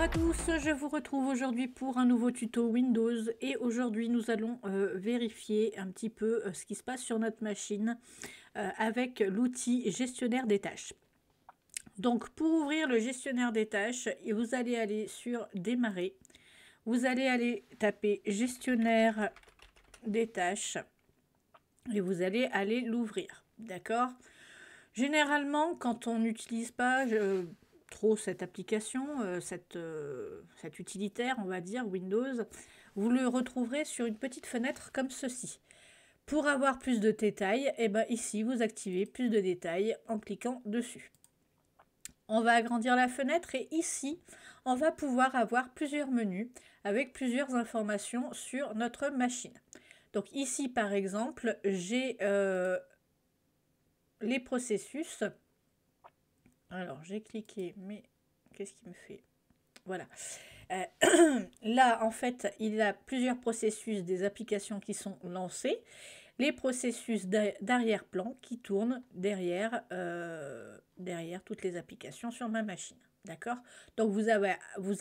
à tous, je vous retrouve aujourd'hui pour un nouveau tuto Windows et aujourd'hui nous allons vérifier un petit peu ce qui se passe sur notre machine avec l'outil gestionnaire des tâches. Donc pour ouvrir le gestionnaire des tâches, vous allez aller sur démarrer, vous allez aller taper gestionnaire des tâches et vous allez aller l'ouvrir, d'accord? Généralement quand on n'utilise pas trop cette application, cet utilitaire, on va dire, Windows, vous le retrouverez sur une petite fenêtre comme ceci. Pour avoir plus de détails, et ben ici, vous activez plus de détails en cliquant dessus. On va agrandir la fenêtre et ici, on va pouvoir avoir plusieurs menus avec plusieurs informations sur notre machine. Donc ici, par exemple, j'ai les processus. Alors, j'ai cliqué, mais qu'est-ce qu'il me fait? Voilà. Là, en fait, il y a plusieurs processus des applications qui sont lancées. Les processus d'arrière-plan qui tournent derrière, derrière toutes les applications sur ma machine. D'accord? Donc, vous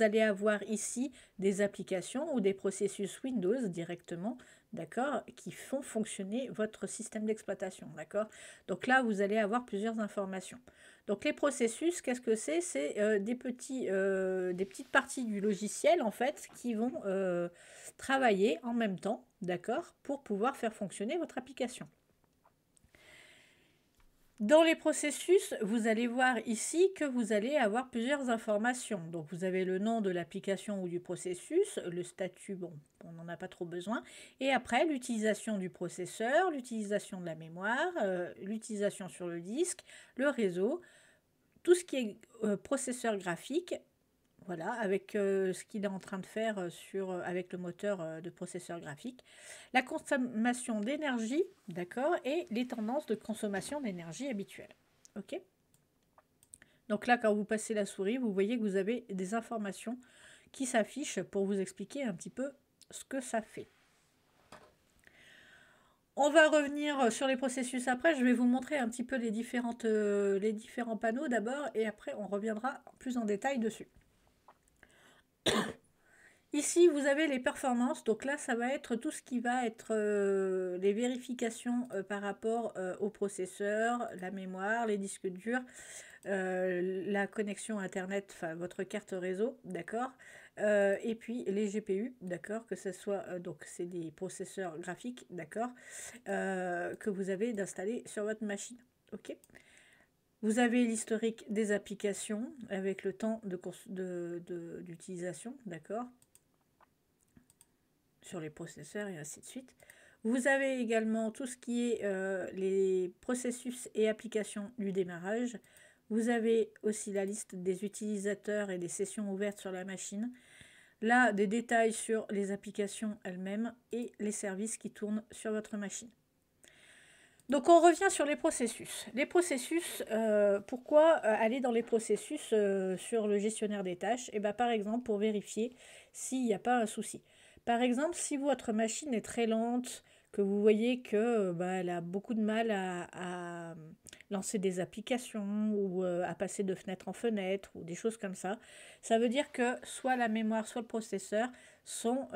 allez avoir ici des applications ou des processus Windows directement, d'accord, qui font fonctionner votre système d'exploitation. D'accord? Donc là, vous allez avoir plusieurs informations. Donc les processus, qu'est-ce que c'est? C'est des petites parties du logiciel en fait qui vont travailler en même temps, d'accord, pour pouvoir faire fonctionner votre application. Dans les processus, vous allez voir ici que vous allez avoir plusieurs informations. Donc vous avez le nom de l'application ou du processus, le statut, bon, on n'en a pas trop besoin, et après l'utilisation du processeur, l'utilisation de la mémoire, l'utilisation sur le disque, le réseau, tout ce qui est processeur graphique, voilà, avec ce qu'il est en train de faire avec le moteur de processeur graphique, la consommation d'énergie, d'accord, et les tendances de consommation d'énergie habituelles. Ok. Donc là, quand vous passez la souris, vous voyez que vous avez des informations qui s'affichent pour vous expliquer un petit peu ce que ça fait. On va revenir sur les processus après. Je vais vous montrer un petit peu les différents panneaux d'abord et après on reviendra plus en détail dessus. Ici, vous avez les performances. Donc là, ça va être tout ce qui va être les vérifications par rapport au processeur, la mémoire, les disques durs, la connexion Internet, enfin votre carte réseau, d'accord, et puis les GPU, d'accord, que ce soit, donc c'est des processeurs graphiques, d'accord, que vous avez d'installer sur votre machine, ok. Vous avez l'historique des applications avec le temps d'utilisation, d'accord, sur les processeurs et ainsi de suite. Vous avez également tout ce qui est les processus et applications du démarrage. Vous avez aussi la liste des utilisateurs et des sessions ouvertes sur la machine. Là, des détails sur les applications elles-mêmes et les services qui tournent sur votre machine. Donc on revient sur les processus. Les processus, pourquoi aller dans les processus sur le gestionnaire des tâches? Et bien, par exemple, pour vérifier s'il n'y a pas un souci. Par exemple, si votre machine est très lente, que vous voyez que elle a beaucoup de mal à lancer des applications ou à passer de fenêtre en fenêtre ou des choses comme ça veut dire que soit la mémoire, soit le processeur sont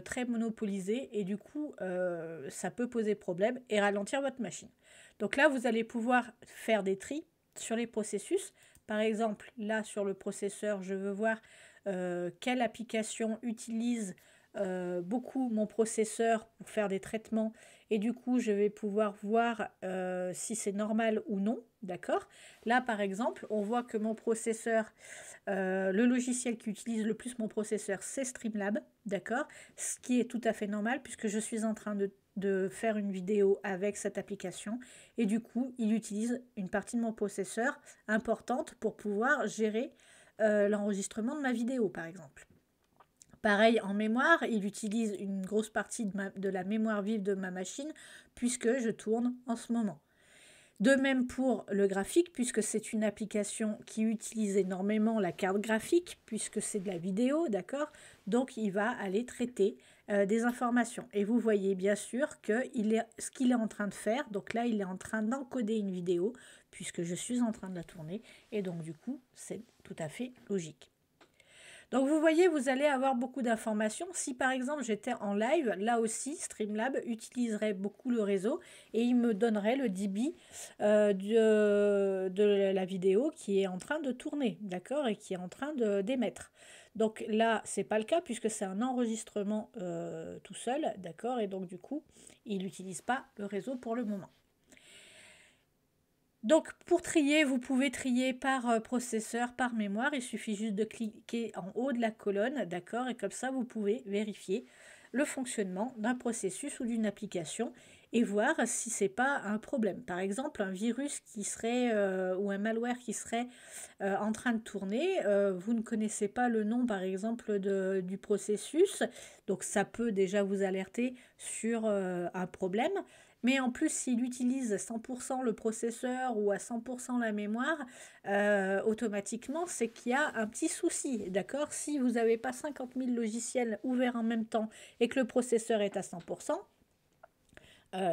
très monopolisés et du coup ça peut poser problème et ralentir votre machine. Donc là vous allez pouvoir faire des tris sur les processus. Par exemple là sur le processeur je veux voir quelle application utilise beaucoup mon processeur pour faire des traitements et du coup je vais pouvoir voir si c'est normal ou non, d'accord. Là par exemple on voit que mon processeur, le logiciel qui utilise le plus mon processeur c'est Streamlab, d'accord, ce qui est tout à fait normal puisque je suis en train de faire une vidéo avec cette application et du coup il utilise une partie de mon processeur importante pour pouvoir gérer l'enregistrement de ma vidéo par exemple. Pareil en mémoire, il utilise une grosse partie de la mémoire vive de ma machine puisque je tourne en ce moment. De même pour le graphique, puisque c'est une application qui utilise énormément la carte graphique, puisque c'est de la vidéo, d'accord. Donc il va aller traiter des informations. Et vous voyez bien sûr que ce qu'il est en train de faire, donc là il est en train d'encoder une vidéo, puisque je suis en train de la tourner, et donc du coup c'est tout à fait logique. Donc vous voyez, vous allez avoir beaucoup d'informations. Si par exemple j'étais en live, là aussi Streamlab utiliserait beaucoup le réseau et il me donnerait le débit de la vidéo qui est en train de tourner, d'accord, et qui est en train d'émettre. Donc là, c'est pas le cas puisque c'est un enregistrement tout seul, d'accord, et donc du coup, il n'utilise pas le réseau pour le moment. Donc pour trier, vous pouvez trier par processeur, par mémoire. Il suffit juste de cliquer en haut de la colonne, d'accord, et comme ça, vous pouvez vérifier le fonctionnement d'un processus ou d'une application et voir si c'est pas un problème. Par exemple, un virus qui serait ou un malware qui serait en train de tourner, vous ne connaissez pas le nom par exemple du processus, donc ça peut déjà vous alerter sur un problème. Mais en plus, s'il utilise 100% le processeur ou à 100% la mémoire, automatiquement, c'est qu'il y a un petit souci, d'accord? Si vous n'avez pas 50 000 logiciels ouverts en même temps et que le processeur est à 100%,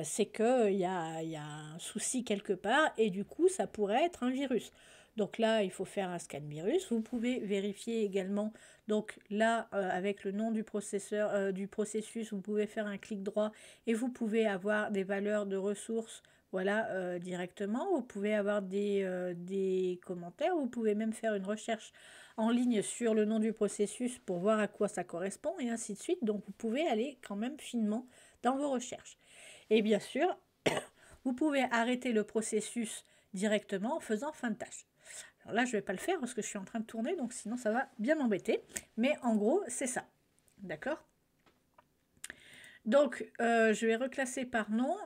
c'est qu'il y a un souci quelque part et du coup, ça pourrait être un virus. Donc là, il faut faire un scan virus. Vous pouvez vérifier également, donc là, avec le nom du processeur, du processus, vous pouvez faire un clic droit et vous pouvez avoir des valeurs de ressources, voilà, directement. Vous pouvez avoir des commentaires. Vous pouvez même faire une recherche en ligne sur le nom du processus pour voir à quoi ça correspond et ainsi de suite. Donc vous pouvez aller quand même finement dans vos recherches. Et bien sûr, vous pouvez arrêter le processus directement en faisant fin de tâche. Alors là, je ne vais pas le faire parce que je suis en train de tourner, donc sinon ça va bien m'embêter. Mais en gros, c'est ça. D'accord ? Donc, je vais reclasser par nom.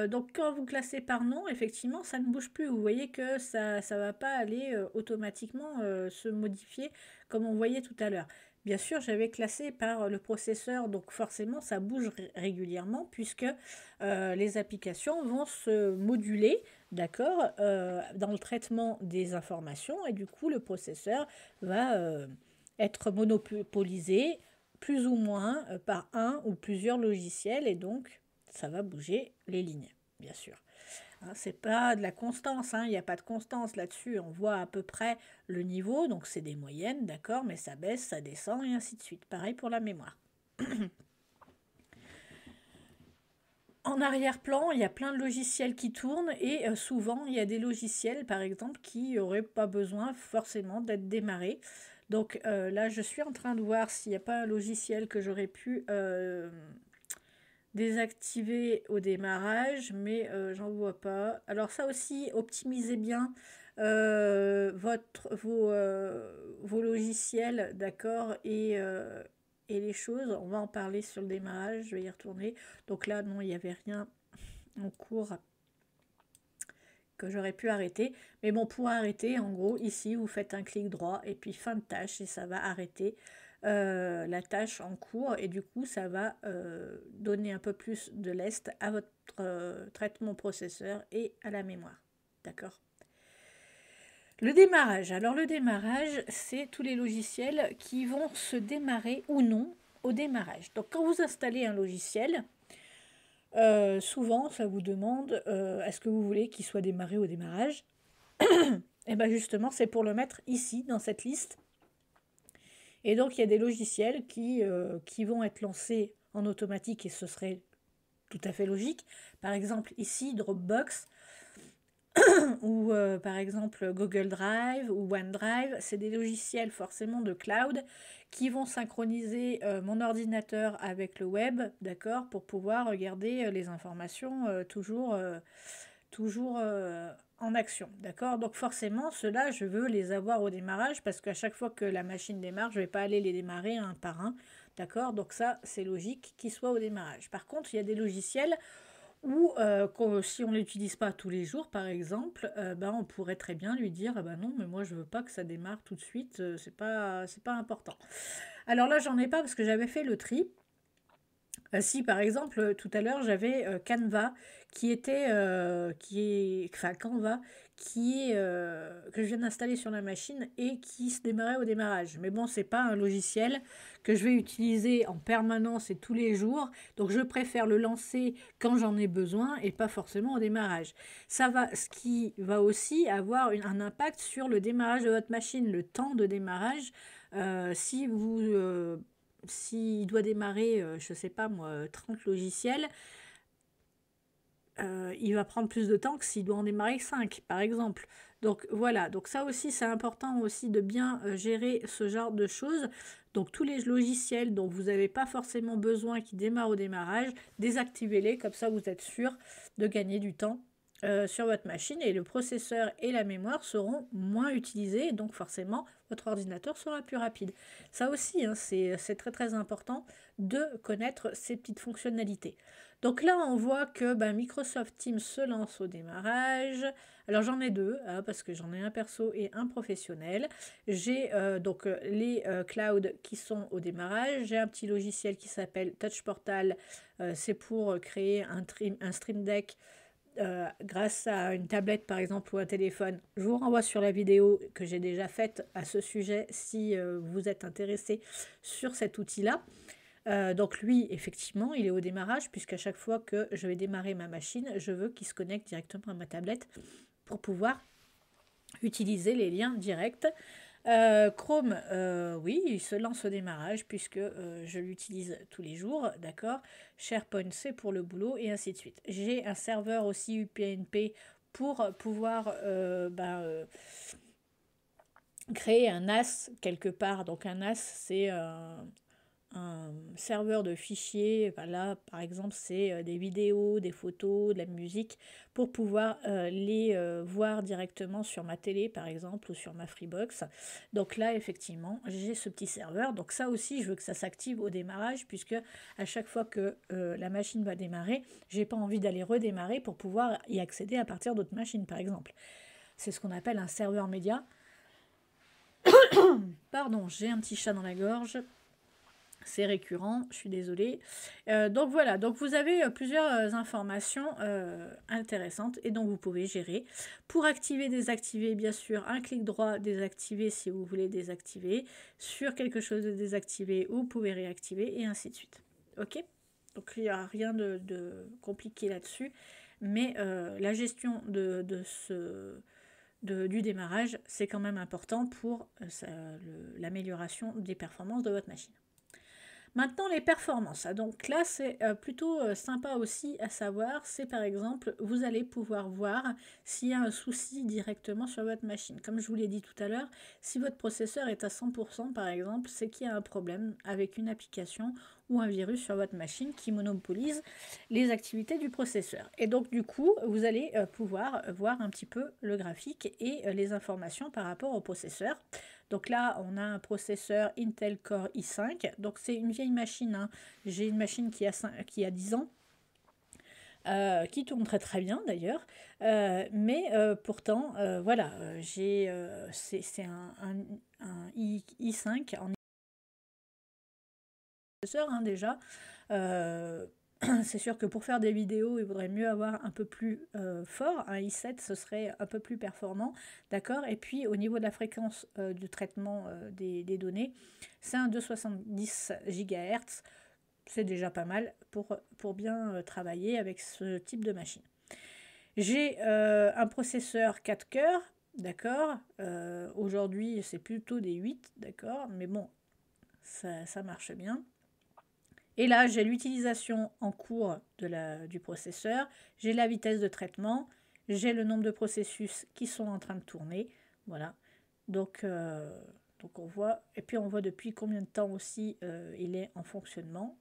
Donc, quand vous classez par nom, effectivement, ça ne bouge plus. Vous voyez que ça ne va pas aller automatiquement se modifier comme on voyait tout à l'heure. Bien sûr, j'avais classé par le processeur, donc forcément, ça bouge régulièrement puisque les applications vont se moduler, d'accord, dans le traitement des informations et du coup, le processeur va être monopolisé plus ou moins par un ou plusieurs logiciels et donc ça va bouger les lignes, bien sûr. Hein, c'est pas de la constance, hein, il n'y a pas de constance là-dessus, on voit à peu près le niveau, donc c'est des moyennes, d'accord, mais ça baisse, ça descend et ainsi de suite. Pareil pour la mémoire. En arrière-plan, il y a plein de logiciels qui tournent et souvent il y a des logiciels par exemple qui n'auraient pas besoin forcément d'être démarrés. Donc là, je suis en train de voir s'il n'y a pas un logiciel que j'aurais pu désactiver au démarrage, mais j'en vois pas. Alors ça aussi, optimisez bien vos logiciels, d'accord, et les choses. On va en parler sur le démarrage, je vais y retourner. Donc là, non, il n'y avait rien en cours que j'aurais pu arrêter. Mais bon, pour arrêter, en gros, ici, vous faites un clic droit et puis fin de tâche et ça va arrêter la tâche en cours et du coup, ça va donner un peu plus de lest à votre traitement processeur et à la mémoire. D'accord ? Le démarrage. Alors le démarrage, c'est tous les logiciels qui vont se démarrer ou non au démarrage. Donc quand vous installez un logiciel, souvent, ça vous demande est-ce que vous voulez qu'il soit démarré au démarrage? Et bien justement, c'est pour le mettre ici, dans cette liste. Et donc, il y a des logiciels qui vont être lancés en automatique et ce serait tout à fait logique. Par exemple, ici, Dropbox ou par exemple Google Drive ou OneDrive, c'est des logiciels forcément de cloud qui vont synchroniser mon ordinateur avec le web, d'accord, pour pouvoir regarder les informations toujours en action, d'accord. Donc forcément, ceux-là, je veux les avoir au démarrage parce qu'à chaque fois que la machine démarre, je ne vais pas aller les démarrer un par un, d'accord. Donc ça, c'est logique qu'ils soient au démarrage. Par contre, il y a des logiciels où si on ne l'utilise pas tous les jours, par exemple, on pourrait très bien lui dire non, mais moi je veux pas que ça démarre tout de suite, c'est pas important. Alors là, j'en ai pas parce que j'avais fait le tri. Si par exemple tout à l'heure j'avais Canva Canva que je viens d'installer sur la machine et qui se démarrait au démarrage. Mais bon, c'est pas un logiciel que je vais utiliser en permanence et tous les jours, donc je préfère le lancer quand j'en ai besoin et pas forcément au démarrage. Ce qui va aussi avoir un impact sur le démarrage de votre machine, le temps de démarrage S'il doit démarrer, je ne sais pas moi, 30 logiciels, il va prendre plus de temps que s'il doit en démarrer 5, par exemple. Donc voilà, donc ça aussi c'est important aussi de bien gérer ce genre de choses. Donc tous les logiciels dont vous n'avez pas forcément besoin qui démarrent au démarrage, désactivez-les, comme ça vous êtes sûr de gagner du temps sur votre machine et le processeur et la mémoire seront moins utilisés et donc forcément votre ordinateur sera plus rapide. Ça aussi, hein, c'est très très important de connaître ces petites fonctionnalités. Donc là, on voit que Microsoft Teams se lance au démarrage. Alors j'en ai deux, hein, parce que j'en ai un perso et un professionnel. J'ai donc les clouds qui sont au démarrage. J'ai un petit logiciel qui s'appelle Touch Portal. C'est pour créer un Stream Deck grâce à une tablette par exemple ou un téléphone. Je vous renvoie sur la vidéo que j'ai déjà faite à ce sujet si vous êtes intéressé sur cet outil-là. Donc lui, effectivement, il est au démarrage puisqu'à chaque fois que je vais démarrer ma machine, je veux qu'il se connecte directement à ma tablette pour pouvoir utiliser les liens directs. Chrome, oui, il se lance au démarrage puisque je l'utilise tous les jours, d'accord. SharePoint, c'est pour le boulot et ainsi de suite. J'ai un serveur aussi UPnP pour pouvoir créer un NAS quelque part. Donc un NAS, c'est un serveur de fichiers. Enfin, là, par exemple, c'est des vidéos, des photos, de la musique, pour pouvoir les voir directement sur ma télé, par exemple, ou sur ma Freebox. Donc là, effectivement, j'ai ce petit serveur. Donc ça aussi, je veux que ça s'active au démarrage, puisque à chaque fois que la machine va démarrer, j'ai pas envie d'aller redémarrer pour pouvoir y accéder à partir d'autres machines, par exemple. C'est ce qu'on appelle un serveur média. Pardon, j'ai un petit chat dans la gorge. C'est récurrent, je suis désolée. Donc voilà, donc vous avez plusieurs informations intéressantes et dont vous pouvez gérer. Pour activer, désactiver, bien sûr, un clic droit, désactiver si vous voulez désactiver. Sur quelque chose de désactivé, vous pouvez réactiver et ainsi de suite. Ok? Donc il n'y a rien de compliqué là-dessus. Mais la gestion du démarrage, c'est quand même important pour l'amélioration des performances de votre machine. Maintenant, les performances. Donc là, c'est plutôt sympa aussi à savoir. C'est par exemple, vous allez pouvoir voir s'il y a un souci directement sur votre machine. Comme je vous l'ai dit tout à l'heure, si votre processeur est à 100% par exemple, c'est qu'il y a un problème avec une application ou un virus sur votre machine qui monopolise les activités du processeur. Et donc du coup, vous allez pouvoir voir un petit peu le graphique et les informations par rapport au processeur. Donc là, on a un processeur Intel Core i5. Donc c'est une vieille machine, hein. J'ai une machine qui a 10 ans. Qui tourne très très bien d'ailleurs, mais pourtant, voilà, c'est un i5 en processeur, hein, déjà. C'est sûr que pour faire des vidéos, il vaudrait mieux avoir un peu plus fort. Un i7, ce serait un peu plus performant, d'accord. Et puis au niveau de la fréquence de traitement des données, c'est un 270 GHz. C'est déjà pas mal pour bien travailler avec ce type de machine. J'ai un processeur 4 cœurs, d'accord. Aujourd'hui, c'est plutôt des 8, d'accord. Mais bon, ça marche bien. Et là, j'ai l'utilisation en cours du processeur, j'ai la vitesse de traitement, j'ai le nombre de processus qui sont en train de tourner. Voilà. Donc on voit, et puis on voit depuis combien de temps aussi il est en fonctionnement.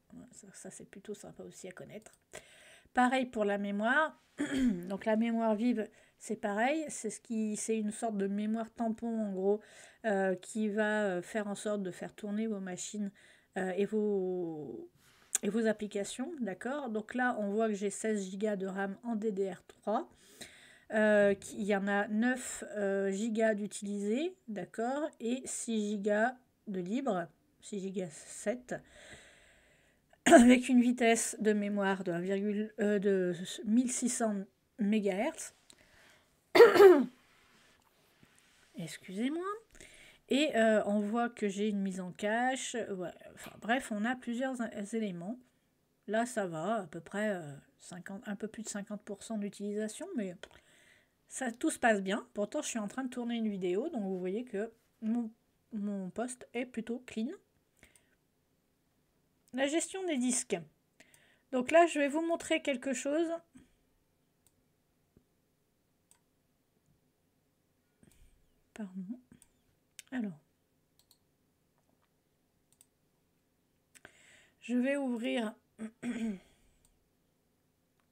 Ça c'est plutôt sympa aussi à connaître. Pareil pour la mémoire. Donc la mémoire vive, c'est pareil. C'est une sorte de mémoire tampon en gros qui va faire en sorte de faire tourner vos machines et vos applications, d'accord. Donc là, on voit que j'ai 16 Go de RAM en DDR3. Il y en a 9 Go d'utilisés, d'accord, et 6 Go de libre, 6 Go 7, avec une vitesse de mémoire de 1600 MHz. Excusez-moi. Et on voit que j'ai une mise en cache. Ouais. Enfin, bref, on a plusieurs éléments. Là, ça va, à peu près un peu plus de 50% d'utilisation, mais tout se passe bien. Pourtant, je suis en train de tourner une vidéo, donc vous voyez que mon mon poste est plutôt clean. La gestion des disques. Donc là, je vais vous montrer quelque chose. Pardon. Alors, je vais ouvrir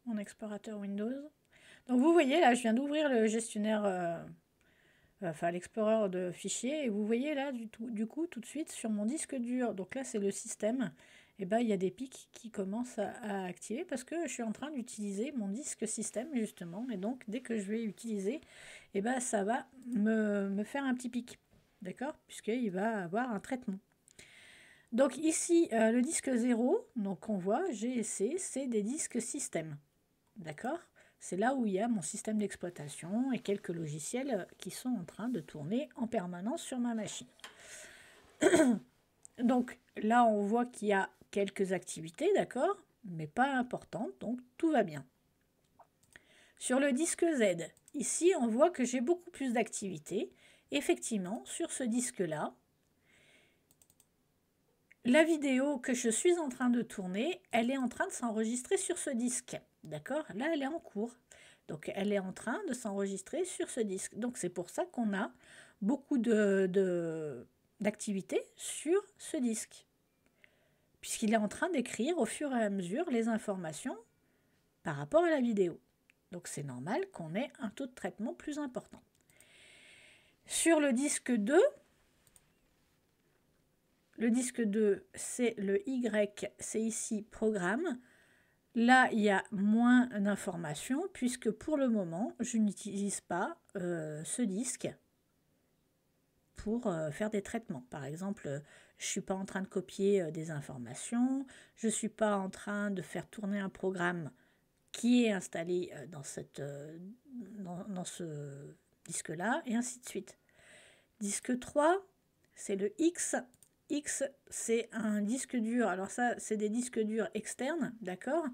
mon explorateur Windows. Donc vous voyez là, je viens d'ouvrir le gestionnaire, enfin l'explorer de fichiers, et vous voyez là du coup tout de suite sur mon disque dur. Donc là c'est le système. Et ben il y a des pics qui commencent à activer parce que je suis en train d'utiliser mon disque système justement. Et donc dès que je vais utiliser, et ben ça va me faire un petit pic, d'accord, puisqu'il va avoir un traitement. Donc ici, le disque 0, donc on voit G et C, c'est des disques système. D'accord? C'est là où il y a mon système d'exploitation et quelques logiciels qui sont en train de tourner en permanence sur ma machine. Donc là, on voit qu'il y a quelques activités, d'accord? Mais pas importantes, donc tout va bien. Sur le disque Z, ici, on voit que j'ai beaucoup plus d'activités. Effectivement, sur ce disque-là, la vidéo que je suis en train de tourner, elle est en train de s'enregistrer sur ce disque. D'accord? Là, elle est en cours. Donc, elle est en train de s'enregistrer sur ce disque. Donc, c'est pour ça qu'on a beaucoup d'activités sur ce disque. Puisqu'il est en train d'écrire au fur et à mesure les informations par rapport à la vidéo. Donc, c'est normal qu'on ait un taux de traitement plus important. Sur le disque 2, c'est le Y, c'est ici programme. Là, il y a moins d'informations puisque pour le moment, je n'utilise pas ce disque pour faire des traitements. Par exemple, je ne suis pas en train de copier des informations, je ne suis pas en train de faire tourner un programme qui est installé dans ce disque-là, et ainsi de suite. Disque 3, c'est le X. X, c'est un disque dur. Alors ça, c'est des disques durs externes, d'accord?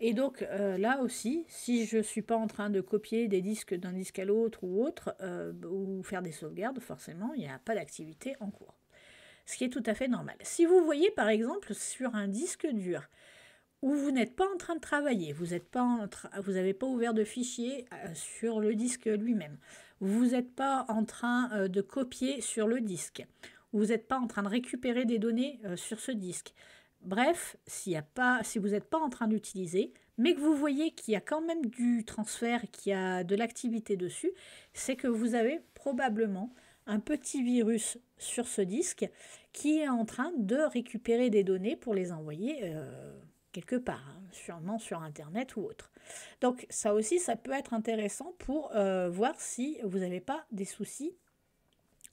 Et donc là aussi, si je ne suis pas en train de copier des disques d'un disque à l'autre ou autre, ou faire des sauvegardes, forcément, il n'y a pas d'activité en cours. Ce qui est tout à fait normal. Si vous voyez par exemple sur un disque dur où vous n'êtes pas en train de travailler, vous n'avez pas ouvert de fichier sur le disque lui-même, vous n'êtes pas en train de copier sur le disque, vous n'êtes pas en train de récupérer des données sur ce disque. Bref, si vous n'êtes pas en train d'utiliser, mais que vous voyez qu'il y a quand même du transfert, qu'il y a de l'activité dessus, c'est que vous avez probablement un petit virus sur ce disque qui est en train de récupérer des données pour les envoyer quelque part, hein, sûrement sur Internet ou autre. Donc ça aussi, ça peut être intéressant pour voir si vous n'avez pas des soucis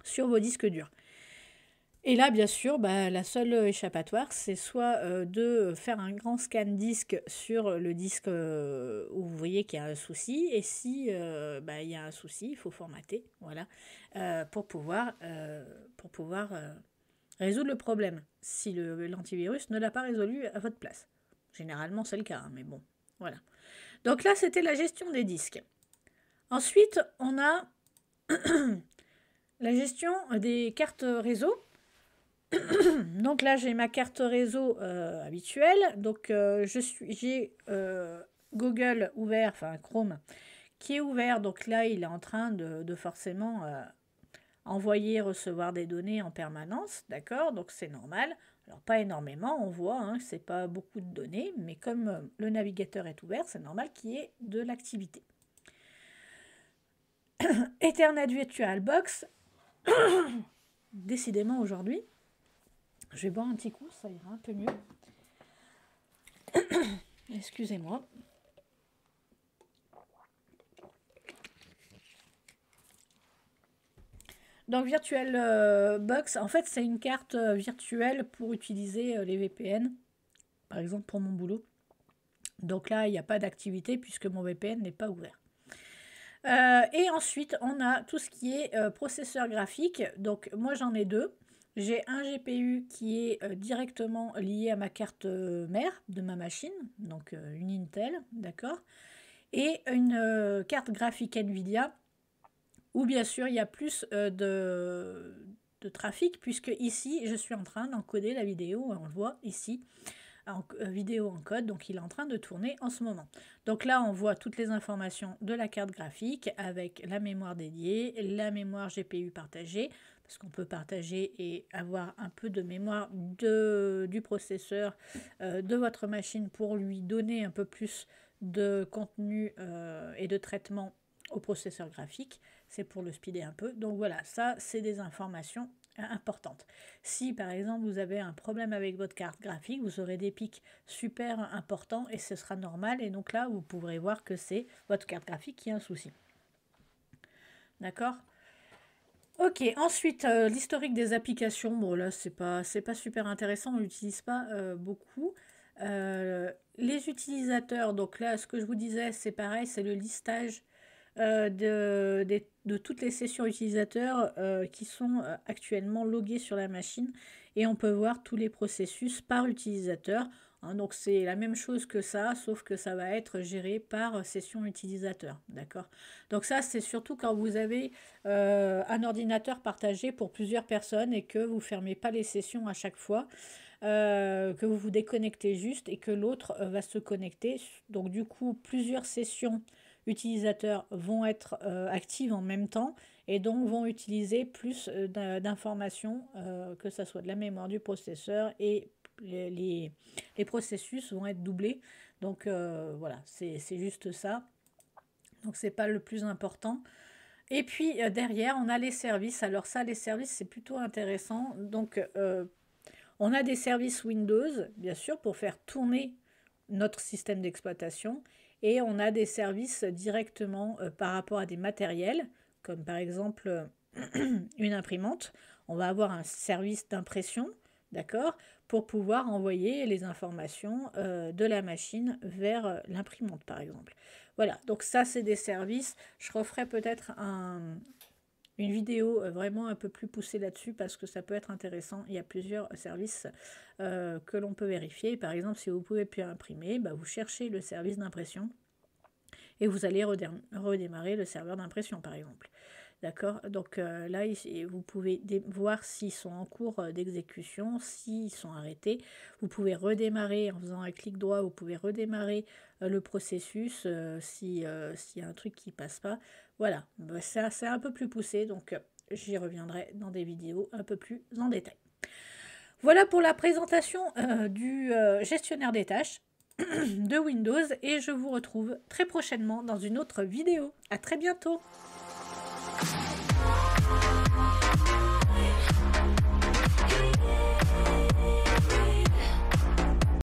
sur vos disques durs. Et là, bien sûr, la seule échappatoire, c'est soit de faire un grand scan disque sur le disque où vous voyez qu'il y a un souci, et si il y a un souci, il faut formater, voilà, pour pouvoir résoudre le problème, si l'antivirus ne l'a pas résolu à votre place. Généralement, c'est le cas, hein, mais bon, voilà. Donc là, c'était la gestion des disques. Ensuite, on a la gestion des cartes réseau. Donc là, j'ai ma carte réseau habituelle. Donc j'ai Google ouvert, enfin Chrome, qui est ouvert. Donc là, il est en train de forcément envoyer, recevoir des données en permanence. D'accord? Donc c'est normal. Alors pas énormément, on voit, hein, que ce n'est pas beaucoup de données, mais comme le navigateur est ouvert, c'est normal qu'il y ait de l'activité. Ethernet Virtual Box. Décidément aujourd'hui, je vais boire un petit coup, ça ira un peu mieux. Excusez-moi. Donc VirtualBox, en fait, c'est une carte virtuelle pour utiliser les VPN, par exemple pour mon boulot. Donc là, il n'y a pas d'activité puisque mon VPN n'est pas ouvert. Et ensuite, on a tout ce qui est processeur graphique. Donc moi, j'en ai deux. J'ai un GPU qui est directement lié à ma carte mère de ma machine, donc une Intel, d'accord, et une carte graphique NVIDIA, où bien sûr il y a plus trafic, puisque ici, je suis en train d'encoder la vidéo, on le voit ici, vidéo en code, donc il est en train de tourner en ce moment. Donc là, on voit toutes les informations de la carte graphique avec la mémoire dédiée, la mémoire GPU partagée, parce qu'on peut partager et avoir un peu de mémoire du processeur de votre machine pour lui donner un peu plus de contenu et de traitement au processeur graphique. C'est pour le speeder un peu. Donc voilà, ça, c'est des informations importantes. Si par exemple vous avez un problème avec votre carte graphique, vous aurez des pics super importants et ce sera normal. Et donc là, vous pourrez voir que c'est votre carte graphique qui a un souci. D'accord? Ok, ensuite, l'historique des applications. Bon, là, c'est pas super intéressant, on l'utilise pas beaucoup. Les utilisateurs, donc là, ce que je vous disais, c'est pareil, c'est le listage de toutes les sessions utilisateurs qui sont actuellement loguées sur la machine et on peut voir tous les processus par utilisateur. Hein, donc c'est la même chose que ça, sauf que ça va être géré par session utilisateur. D'accord. Donc ça, c'est surtout quand vous avez un ordinateur partagé pour plusieurs personnes et que vous ne fermez pas les sessions à chaque fois. Que vous vous déconnectez juste et que l'autre va se connecter. Donc du coup, plusieurs sessions utilisateurs vont être actives en même temps et donc vont utiliser plus d'informations, que ce soit de la mémoire du processeur, et les processus vont être doublés. Donc voilà, c'est juste ça. Donc c'est pas le plus important. Et puis derrière, on a les services. Alors ça, les services, c'est plutôt intéressant. Donc on a des services Windows, bien sûr, pour faire tourner notre système d'exploitation. Et on a des services directement par rapport à des matériels, comme par exemple une imprimante. On va avoir un service d'impression, d'accord, pour pouvoir envoyer les informations de la machine vers l'imprimante, par exemple. Voilà, donc ça, c'est des services. Je referai peut-être une vidéo vraiment un peu plus poussée là-dessus parce que ça peut être intéressant. Il y a plusieurs services que l'on peut vérifier. Par exemple, si vous ne pouvez plus imprimer, bah, vous cherchez le service d'impression et vous allez redémarrer le serveur d'impression, par exemple. D'accord. Donc là, vous pouvez voir s'ils sont en cours d'exécution, s'ils sont arrêtés. Vous pouvez redémarrer en faisant un clic droit, vous pouvez redémarrer le processus s'il y a un truc qui ne passe pas. Voilà, c'est un peu plus poussé, donc j'y reviendrai dans des vidéos un peu plus en détail. Voilà pour la présentation du gestionnaire des tâches de Windows et je vous retrouve très prochainement dans une autre vidéo. À très bientôt!